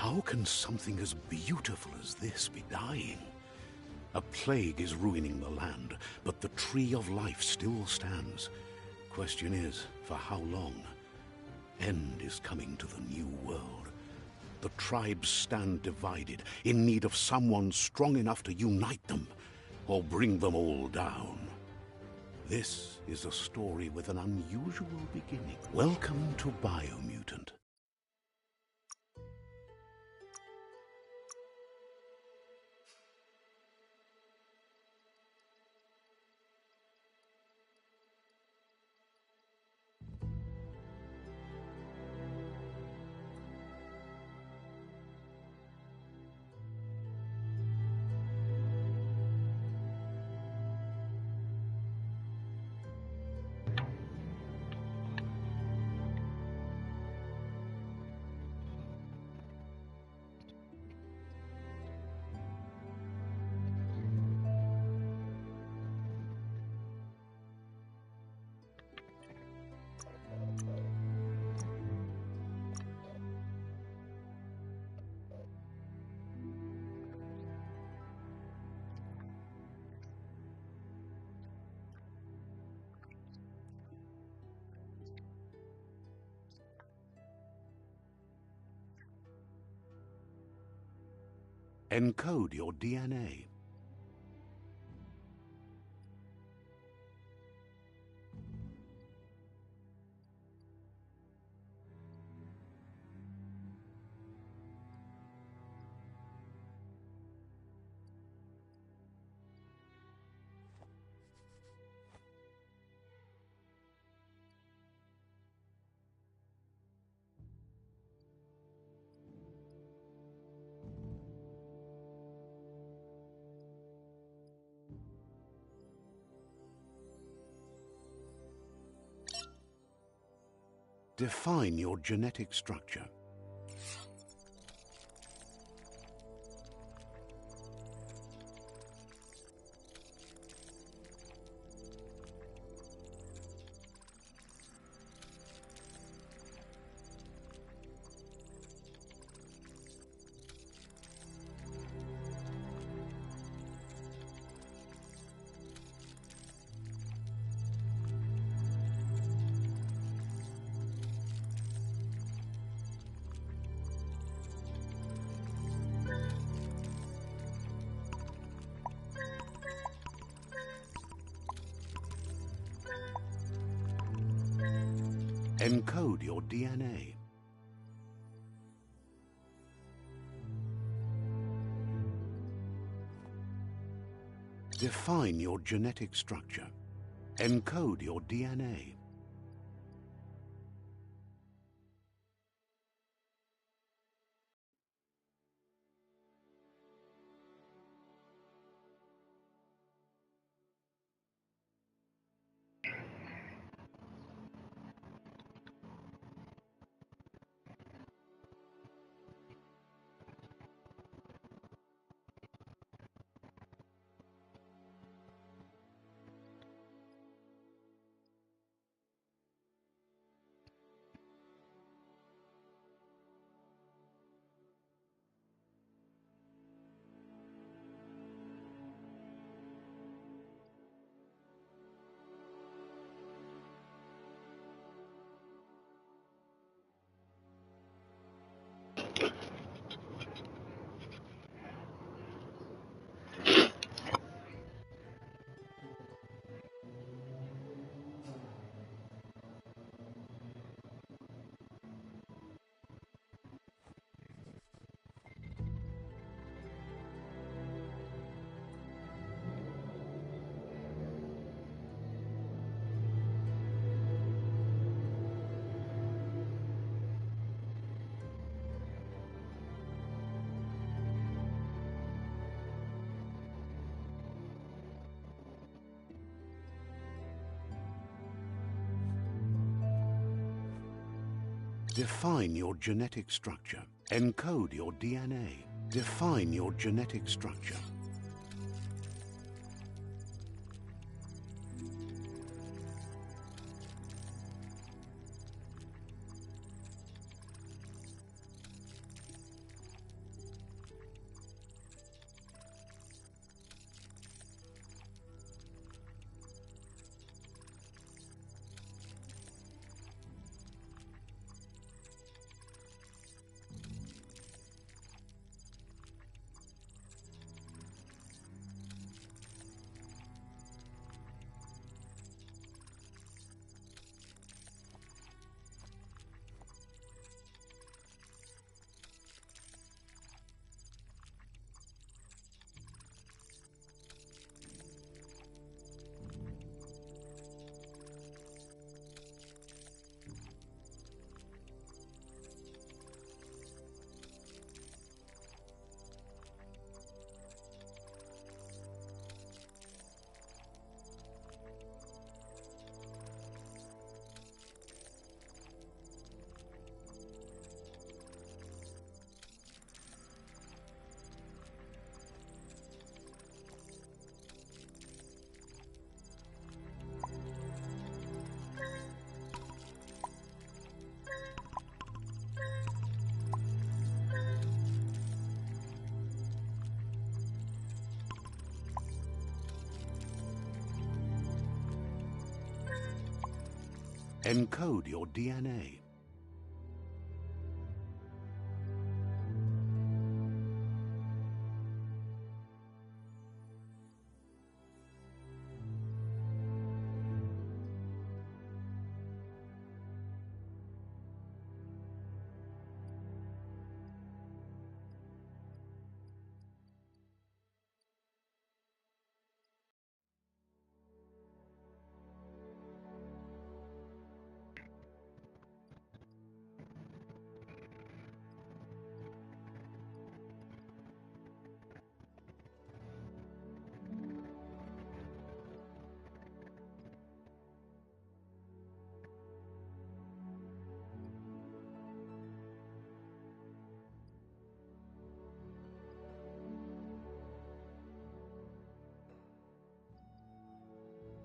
How can something as beautiful as this be dying? A plague is ruining the land, but the tree of life still stands. Question is, for how long? End is coming to the new world. The tribes stand divided, in need of someone strong enough to unite them, or bring them all down. This is a story with an unusual beginning. Welcome to Biomutant. Encode your DNA. Define your genetic structure. Encode your DNA. Define your genetic structure. Encode your DNA. Define your genetic structure. Encode your DNA. Define your genetic structure. Encode your DNA.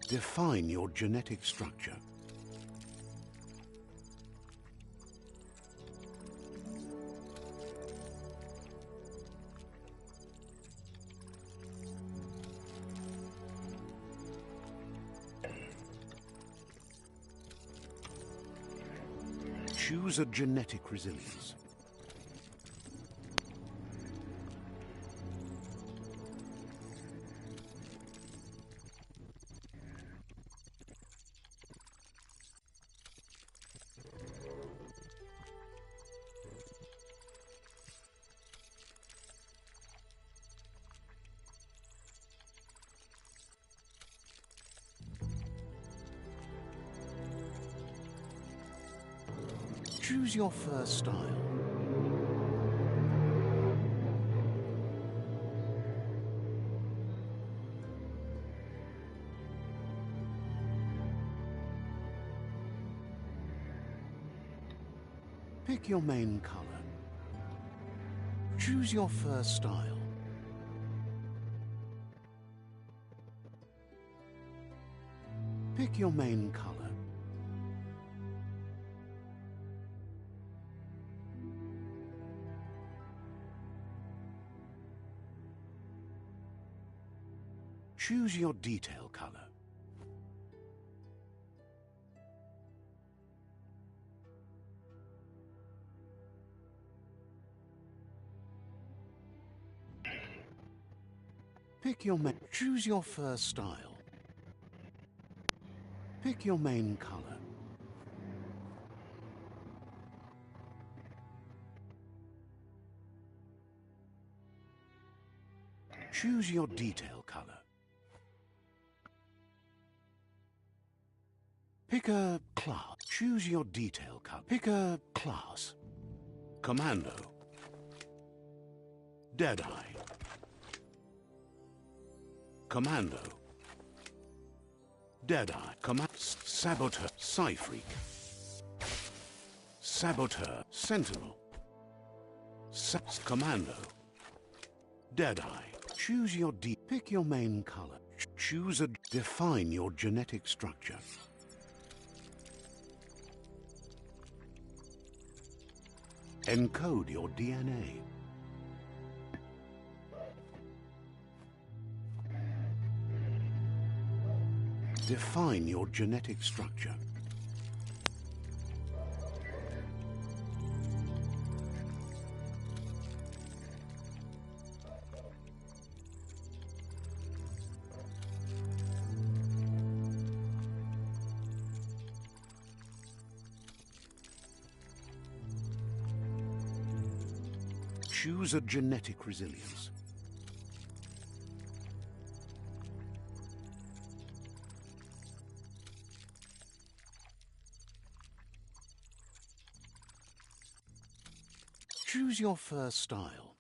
Define your genetic structure. Choose a genetic resilience. Choose your first style. Pick your main color. Choose your first style. Pick your main color. Choose your detail color. Pick your main. Choose your first style. Pick your main color. Choose your detail color. Pick a class. Choose your detail color. Pick a class. Commando. Deadeye. Commando. Deadeye. Saboteur. Psyfreak. Saboteur. Sentinel. Commando. Deadeye. Choose your Pick your main color. Choose a. Define your genetic structure. Encode your DNA. Define your genetic structure. Choose a genetic resilience. Choose your first style.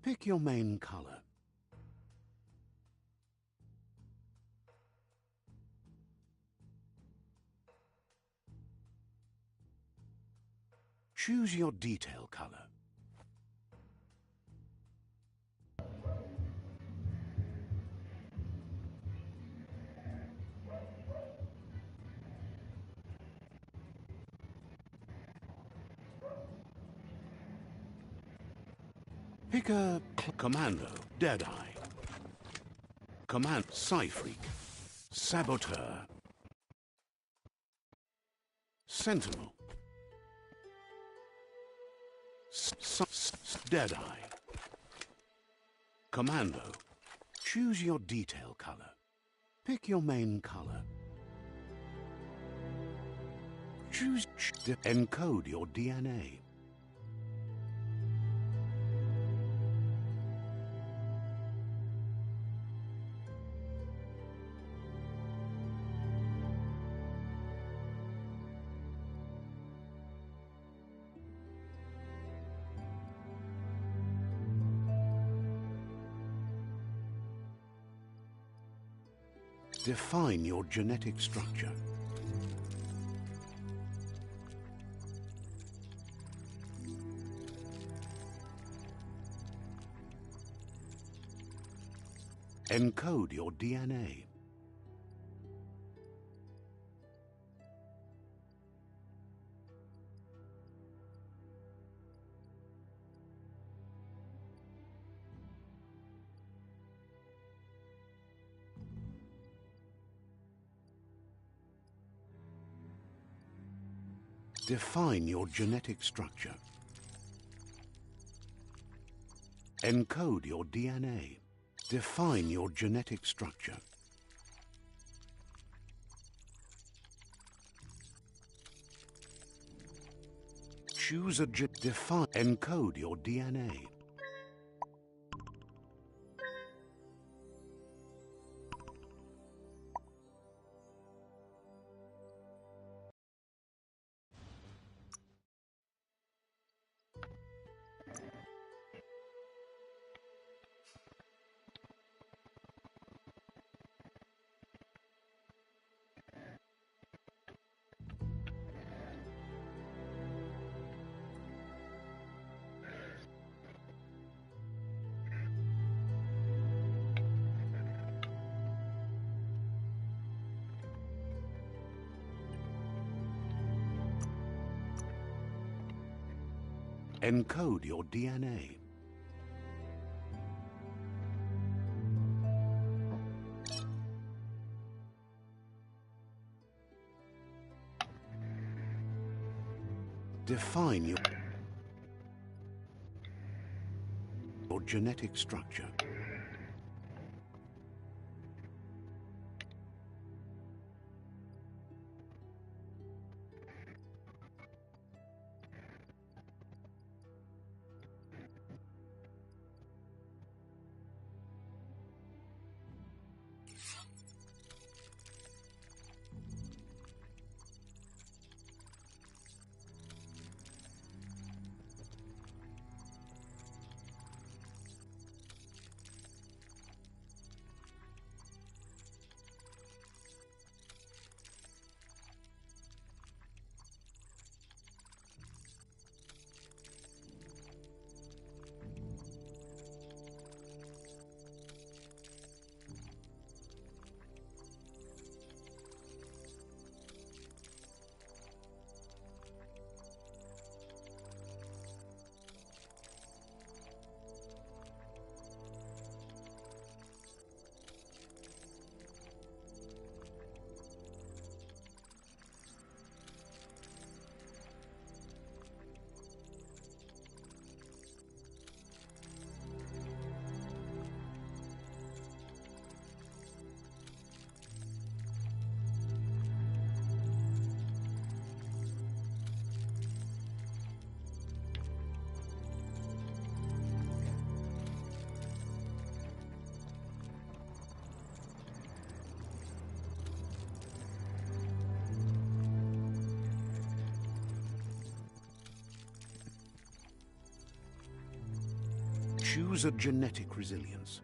Pick your main color. Choose your detail color. Pick a Commando, Deadeye. Command Psyphreak. Saboteur. Sentinel. Deadeye. Commando. Choose your detail color. Pick your main color. Encode your DNA. Define your genetic structure. Encode your DNA. Define your genetic structure. Encode your DNA. Define your genetic structure. Choose a encode your DNA. Encode your DNA. Define your genetic structure. Choose a genetic resilience.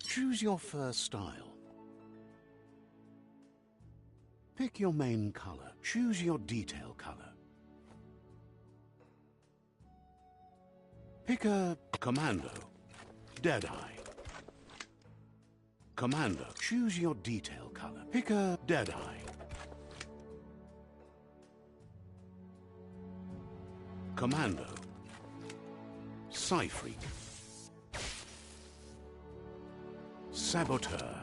Choose your first style. Pick your main color. Choose your detail color. Pick a commando. Deadeye. Commando. Choose your detail color. Pick a Deadeye. Commando. Psyfreak. Saboteur.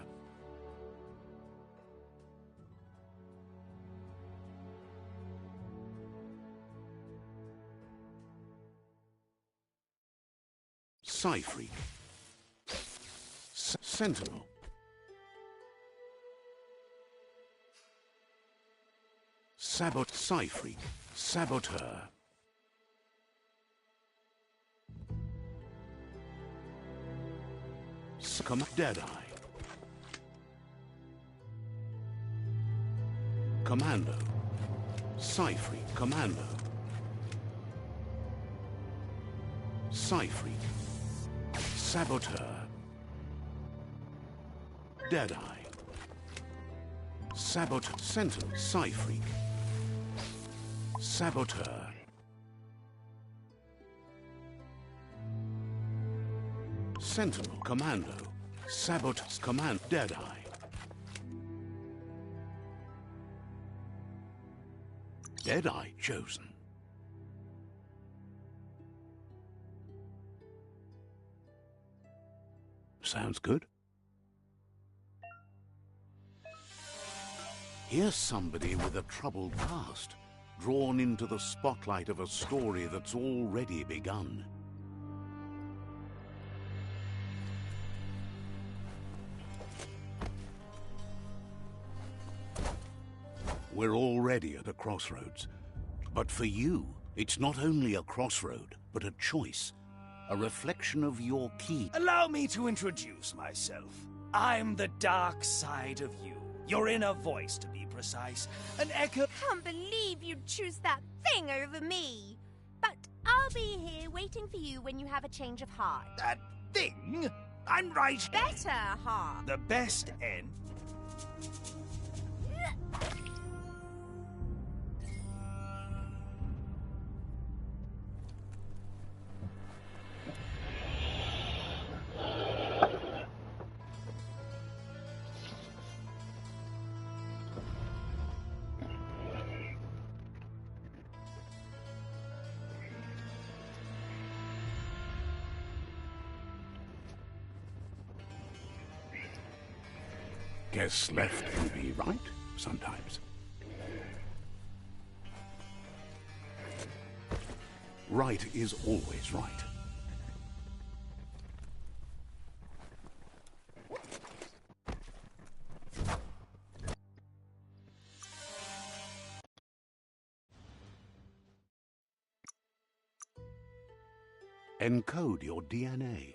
Psyfreak. Sentinel. Psyfreak. Saboteur. Deadeye. Commando. Psyfreak. Commando. Psyfreak. Saboteur. Deadeye. Saboteur. Sentinel. Psyfreak. Saboteur. Sentinel. Commando. Saboteur. Command. Deadeye. Deadeye chosen. Sounds good. Here's somebody with a troubled past, drawn into the spotlight of a story that's already begun. We're already at a crossroads. But for you, it's not only a crossroad, but a choice. A reflection of your key. Allow me to introduce myself. I'm the dark side of you. Your inner voice, to be precise. An echo. Can't believe you'd choose that thing over me. But I'll be here waiting for you when you have a change of heart. That thing? I'm right. Better heart. The best end. Guess left can be right sometimes. Right is always right. Encode your DNA.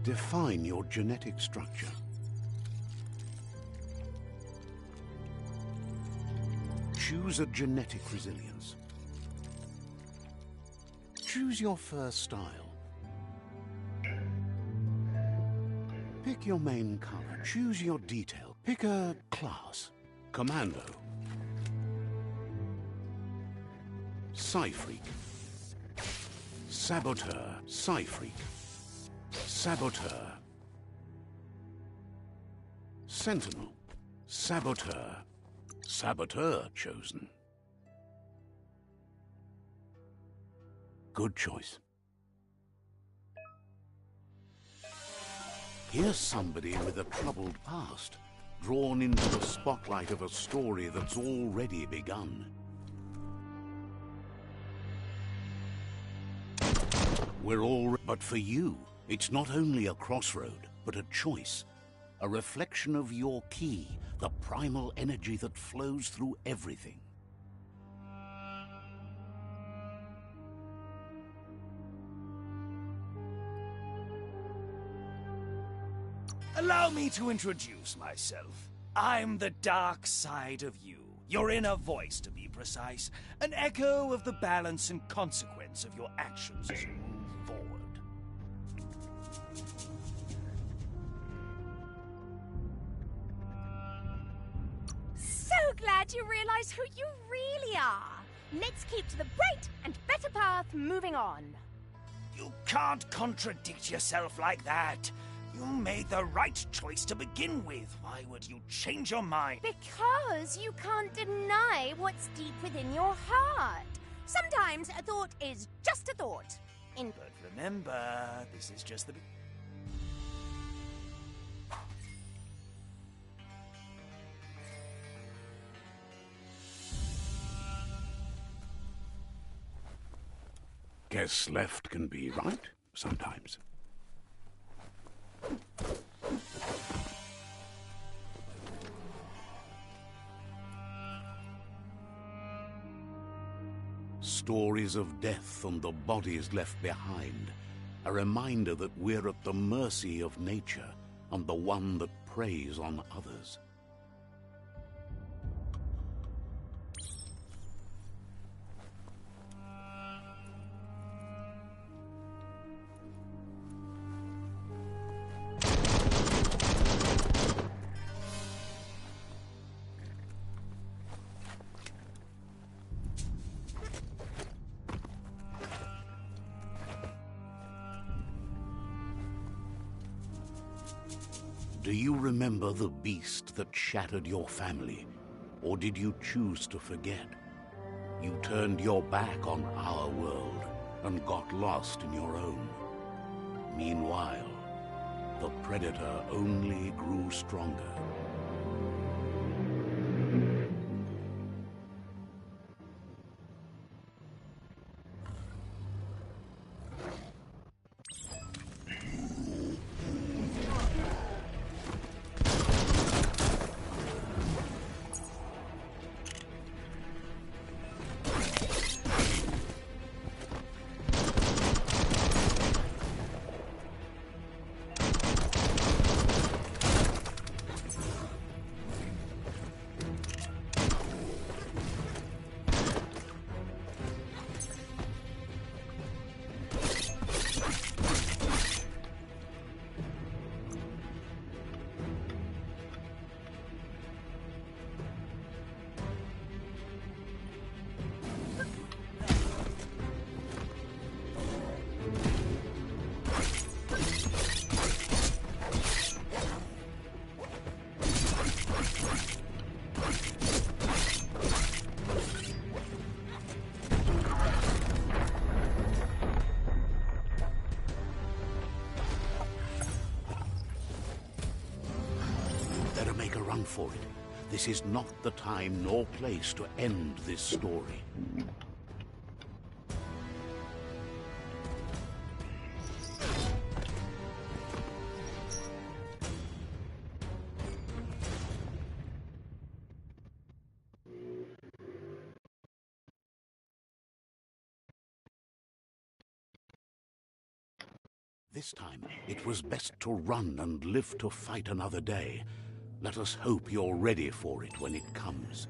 Define your genetic structure. Choose a genetic resilience. Choose your first style. Pick your main color. Choose your detail. Pick a class. Commando. Psyfreak. Saboteur. Psyfreak. Saboteur. Sentinel. Saboteur. Saboteur chosen. Good choice. Here's somebody with a troubled past, drawn into the spotlight of a story that's already begun. But for you, it's not only a crossroad, but a choice. A reflection of your key, the primal energy that flows through everything. Allow me to introduce myself. I'm the dark side of you. Your inner voice, to be precise. An echo of the balance and consequence of your actions as you move forward. So glad you realize who you really are. Let's keep to the bright and better path moving on. You can't contradict yourself like that. You made the right choice to begin with. Why would you change your mind? Because you can't deny what's deep within your heart. Sometimes a thought is just a thought. But remember, this is just the Guess left can be right sometimes. Stories of death and the bodies left behind. A reminder that we're at the mercy of nature and the one that preys on others. Do you remember the beast that shattered your family? Or did you choose to forget? You turned your back on our world and got lost in your own. Meanwhile, the predator only grew stronger. Make a run for it. This is not the time nor place to end this story. This time, it was best to run and live to fight another day. Let us hope you're ready for it when it comes.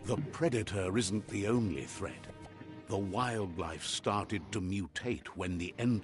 The predator isn't the only threat. The wildlife started to mutate when the end...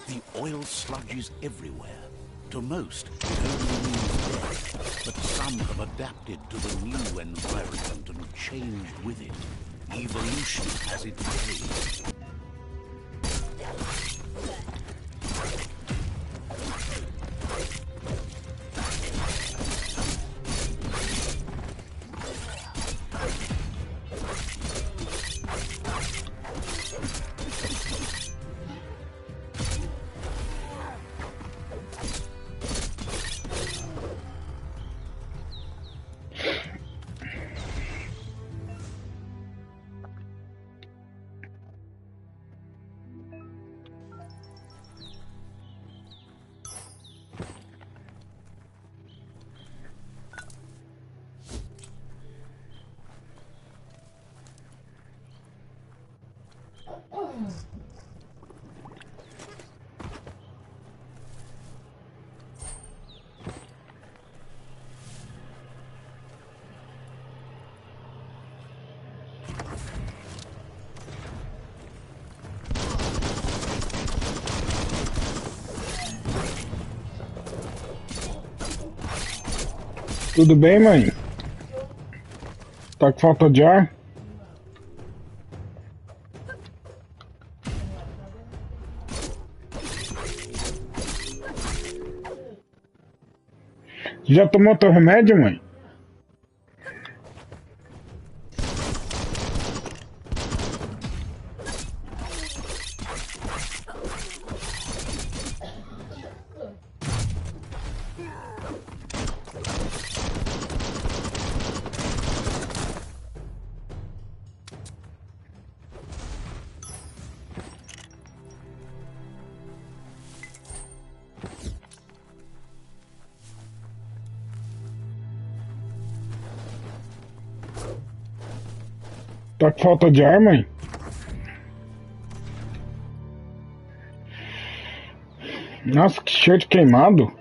The oil sludges everywhere. To most, it only means death, but some have adapted to the new environment and changed with it. Evolution has its ways. Tudo bem, mãe? Tá com falta de ar? Já tomou teu remédio, mãe? Tá com falta de ar, mãe? Nossa, que cheiro de queimado.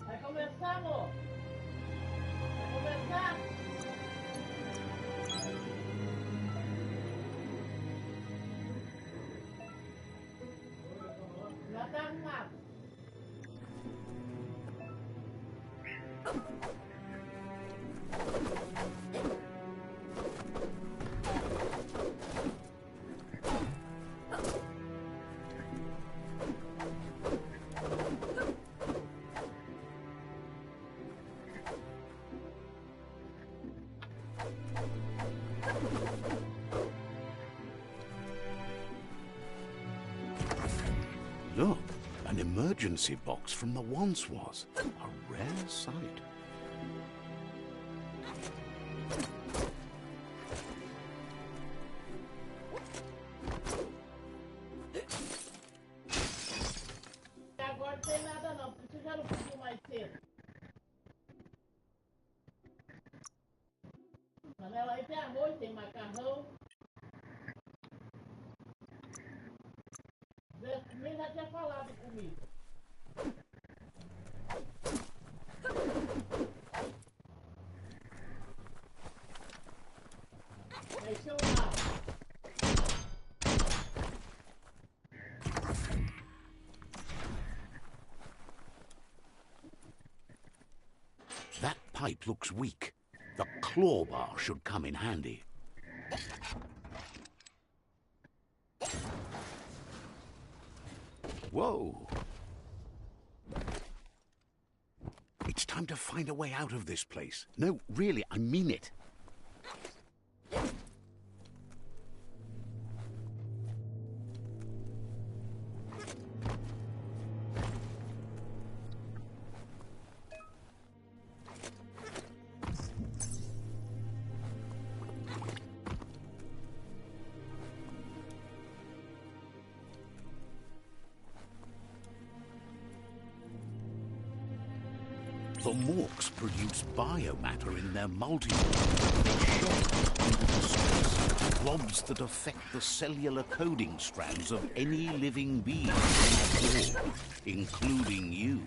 Vai começar, amor? Vai começar? Já tá arrumado. Look, an emergency box from the once was. A rare sight. Agora não tem nada não, porque você já não pediu mais cedo. Panela aí tem arroz, tem macarrão. Nem já tinha falado comigo. Deixa eu lá. That pipe looks weak. The claw bar should come in handy. Whoa! It's time to find a way out of this place. No, really, I mean it. The morks produce biomatter in their multi-organ. They shock into the space, rods that affect the cellular coding strands of any living being on board, including you.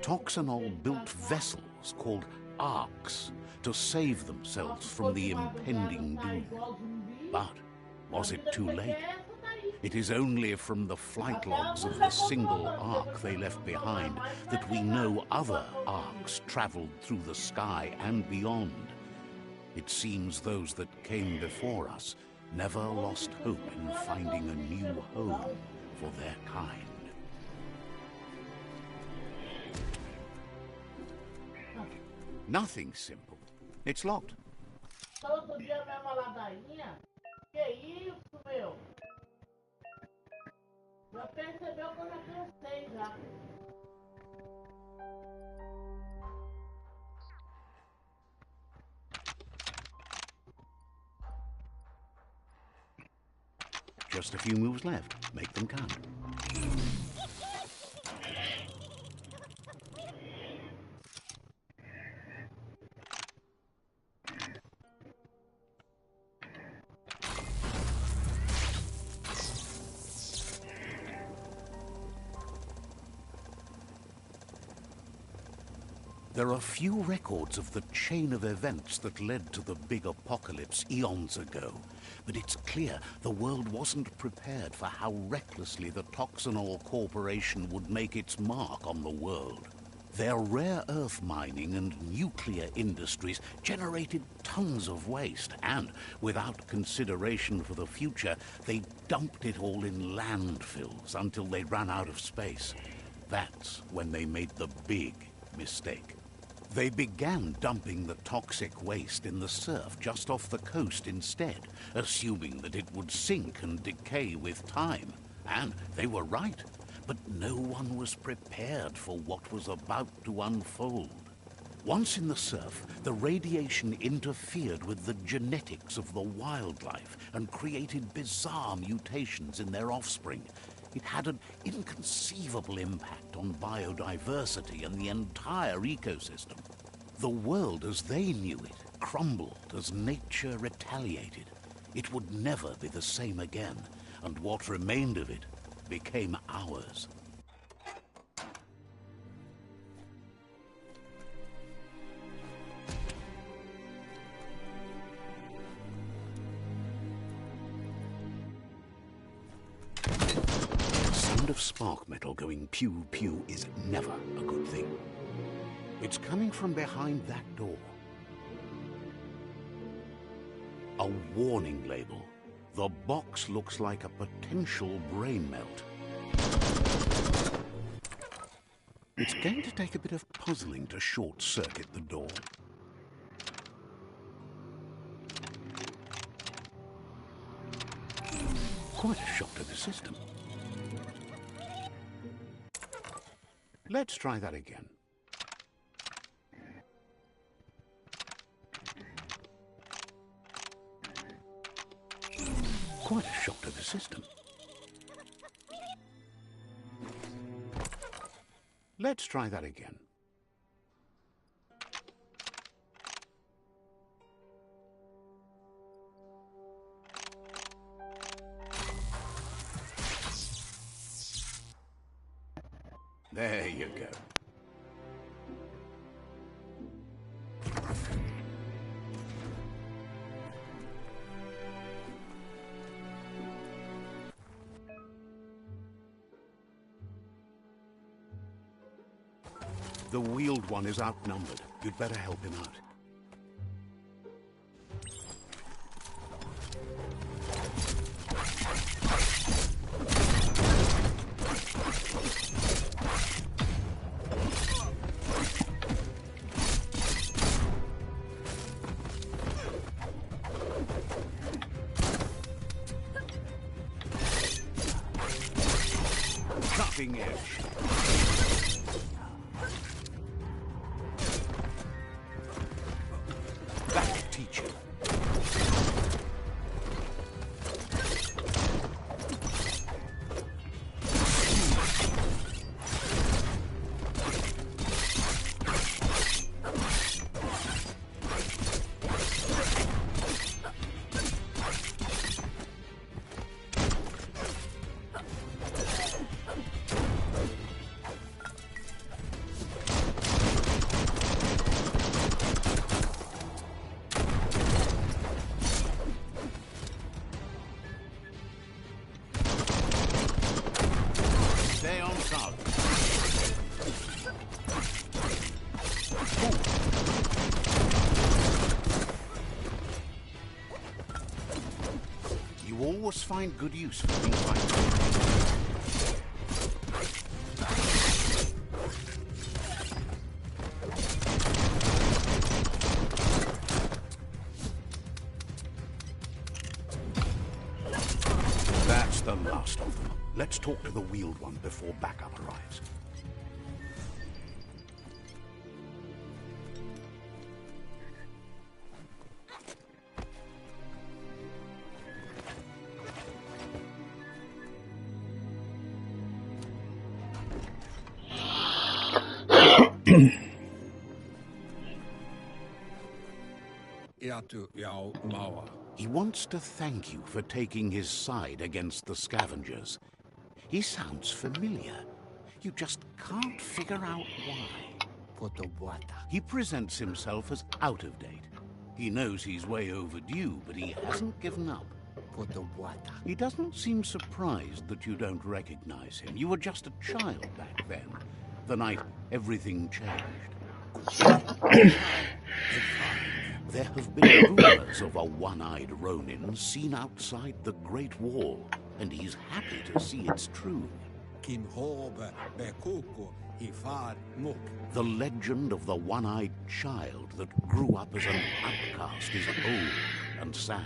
Toxanol built vessels called arks to save themselves from the impending doom. But was it too late? It is only from the flight logs of the single ark they left behind that we know other arks traveled through the sky and beyond. It seems those that came before us never lost hope in finding a new home for their kind. Nothing simple. It's locked. Todo dia a mesma ladainha? Que isso, meu? Já percebeu que eu já cansei já. Just a few moves left. Make them count. There are few records of the chain of events that led to the big apocalypse eons ago, but it's clear the world wasn't prepared for how recklessly the Toxanol Corporation would make its mark on the world. Their rare earth mining and nuclear industries generated tons of waste, and without consideration for the future, they dumped it all in landfills until they ran out of space. That's when they made the big mistake. They began dumping the toxic waste in the surf just off the coast instead, assuming that it would sink and decay with time. And they were right, but no one was prepared for what was about to unfold. Once in the surf, the radiation interfered with the genetics of the wildlife and created bizarre mutations in their offspring. It had an inconceivable impact on biodiversity and the entire ecosystem. The world as they knew it crumbled as nature retaliated. It would never be the same again, and what remained of it became ours. Of spark metal going pew-pew is never a good thing. It's coming from behind that door. A warning label. The box looks like a potential brain melt. It's going to take a bit of puzzling to short-circuit the door. Quite a shock to the system. Let's try that again. Quite a shock to the system. Let's try that again. There you go. The wheeled one is outnumbered. You'd better help him out. Cutting edge. Back, teacher. Stay on target. You always find good use for things like that. That's the last of them. Let's talk to the wheeled one before backup arrives. He wants to thank you for taking his side against the scavengers. He sounds familiar. You just can't figure out why. He presents himself as out of date. He knows he's way overdue, but he hasn't given up. He doesn't seem surprised that you don't recognize him. You were just a child back then, the night everything changed. There have been rumors of a one-eyed Ronin seen outside the Great Wall, and he's happy to see it's true. The legend of the one-eyed child that grew up as an outcast is old and sad.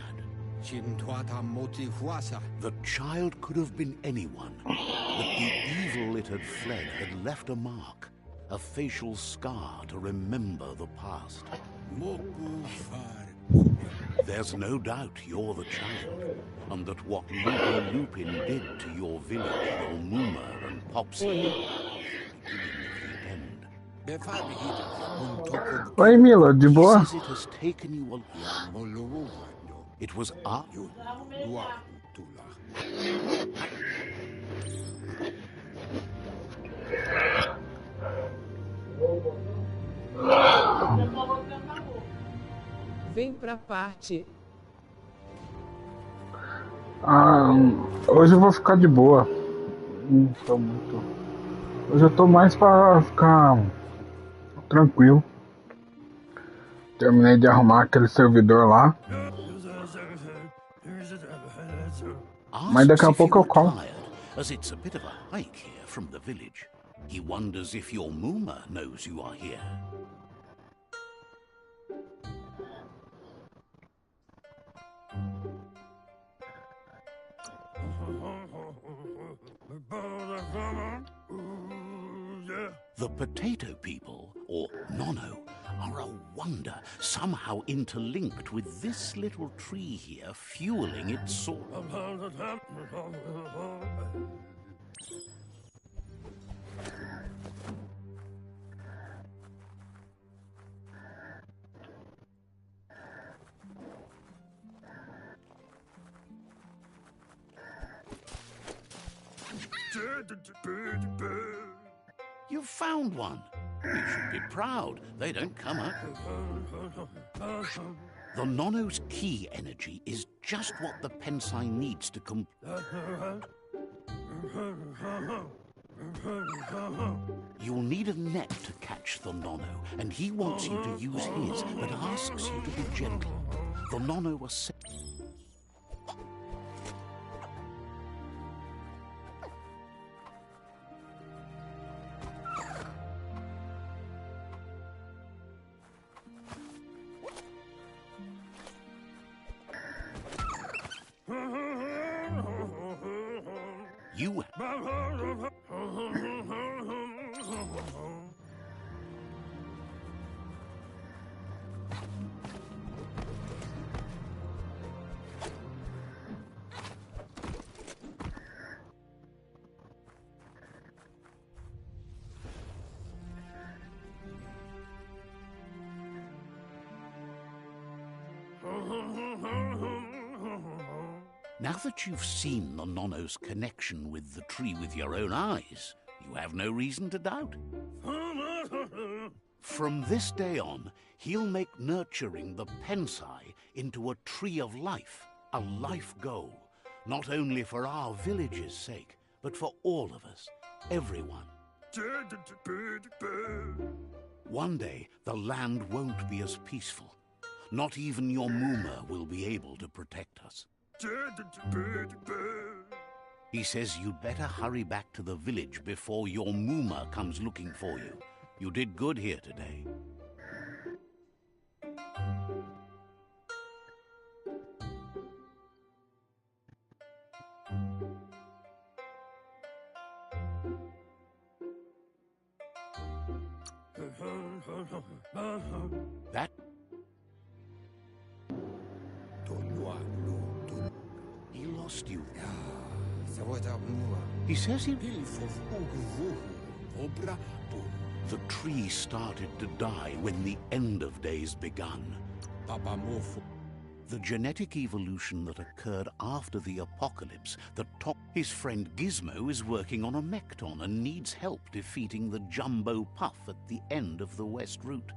The child could have been anyone, but the evil it had fled had left a mark, a facial scar to remember the past. There's no doubt you're the child, and that what Lupin did to your village, your Muma and Popsy, Oi, Mila, de boa? says it has taken you a... It was our... Vem pra parte. Hoje eu vou ficar de boa. Não tô muito... Hoje eu tô mais pra ficar tranquilo. Terminei de arrumar aquele servidor lá. Mas daqui a pouco eu como. As it's a bit of a hike here from the village. He wonders if your Muma knows you are here. The potato people, or Nono, are a wonder, somehow interlinked with this little tree here, fueling its soul. You found one. You should be proud. They don't come up. The Nono's key energy is just what the Pensai needs to You'll need a net to catch the Nono, and he wants you to use his, but asks you to be gentle. The Nono was... You... Now that you've seen the Nono's connection with the tree with your own eyes, you have no reason to doubt. From this day on, he'll make nurturing the Pensai into a tree of life, a life goal, not only for our village's sake, but for all of us, everyone. One day, the land won't be as peaceful. Not even your Muma will be able to protect us. He says you'd better hurry back to the village before your Muma comes looking for you. You did good here today. That... He lost you. He says he... The tree started to die when the end of days begun. the genetic evolution that occurred after the apocalypse that his friend Gizmo is working on a Mekton and needs help defeating the Jumbo Puff at the end of the West Route.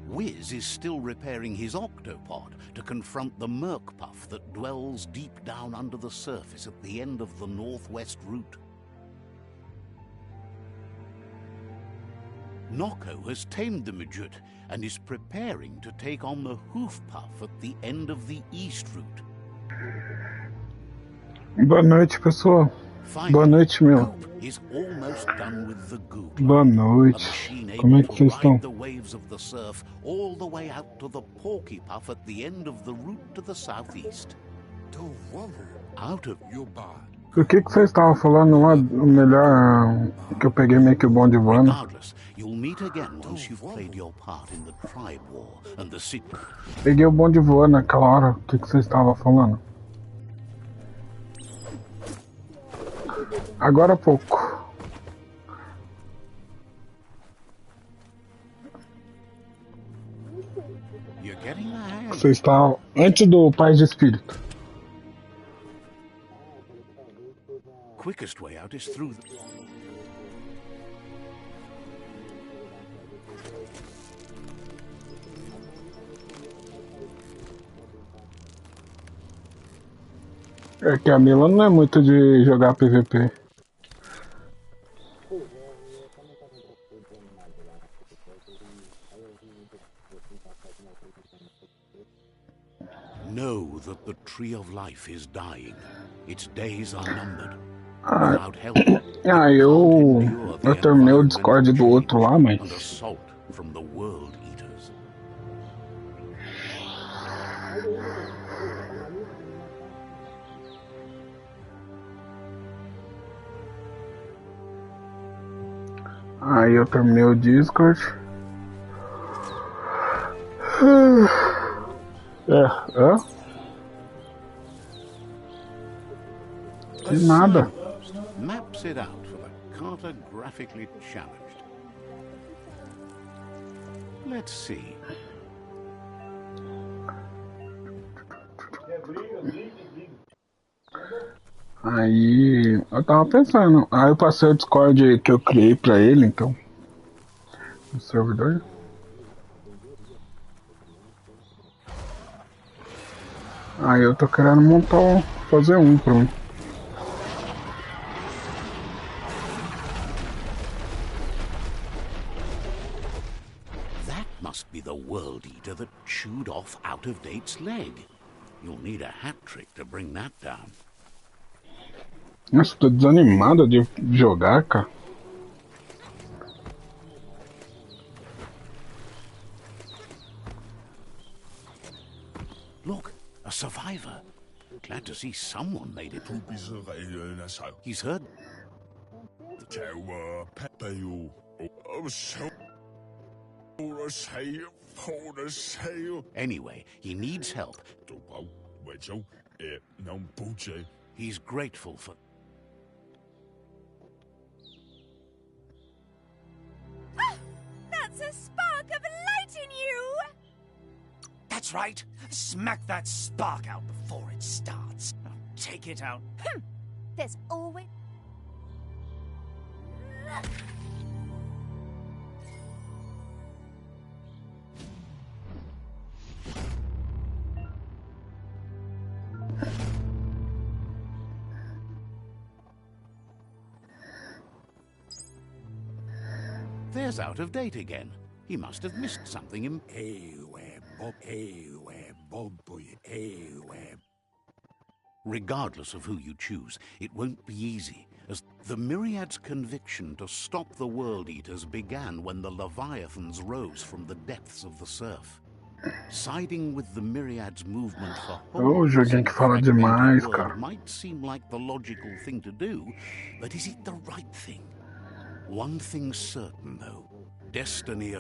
Wiz is still repairing his octopod to confront the Merc Puff that dwells deep down under the surface at the end of the Northwest Route. Nocco has tamed the midget and is preparing to take on the Hoof Puff at the end of the East Route. Boa noite, pessoal. Boa noite, meu. Goop is almost done with the Goop. Boa noite. Como é que vocês estão? The waves of the surf all the way out to the Porky Puff at the end of the route to the southeast. Out of your bar. O que vocês estavam falando lá? O melhor que eu peguei meio que o bonde voando. Regardless, you'll meet again once you've played your part in the tribe war and the city. Peguei o bonde voando naquela hora. O que vocês estavam falando? Agora há pouco. You're getting the hang. Vocês estavam antes do Paz de Espírito. Quickest way out is through the... É que a Mila não é muito de jogar PVP. Know that the tree of life is dying. Its days are numbered. Without help, eu terminei o Discord do outro lá, mas... and assault from the world eaters. Aí eu terminei o Discord. Que nada. Maps it out for the cartographically challenged. Let's see. Aí eu tava pensando. Aí eu passei o Discord que eu criei pra ele, então. No servidor. Aí eu tô querendo montar, fazer um pra mim. That must be the world eater that chewed off Out-of-Date's leg. You'll need a hat trick to bring that down. Nossa, tô desanimado de jogar, cara. Look, a survivor. Glad to see someone made it. He's heard. Anyway, he needs help. He's grateful for... That's a spark of light in you! That's right. Smack that spark out before it starts. Now take it out. There's always... There's Out-of-Date again. He must have missed something in... Regardless of who you choose, it won't be easy, as the Myriad's conviction to stop the World Eaters began when the Leviathans rose from the depths of the surf. Siding with the Myriad's movement for Joguinho que fala demais, cara. might seem like the logical thing to do, but is it the right thing? One thing's certain, though. Destiny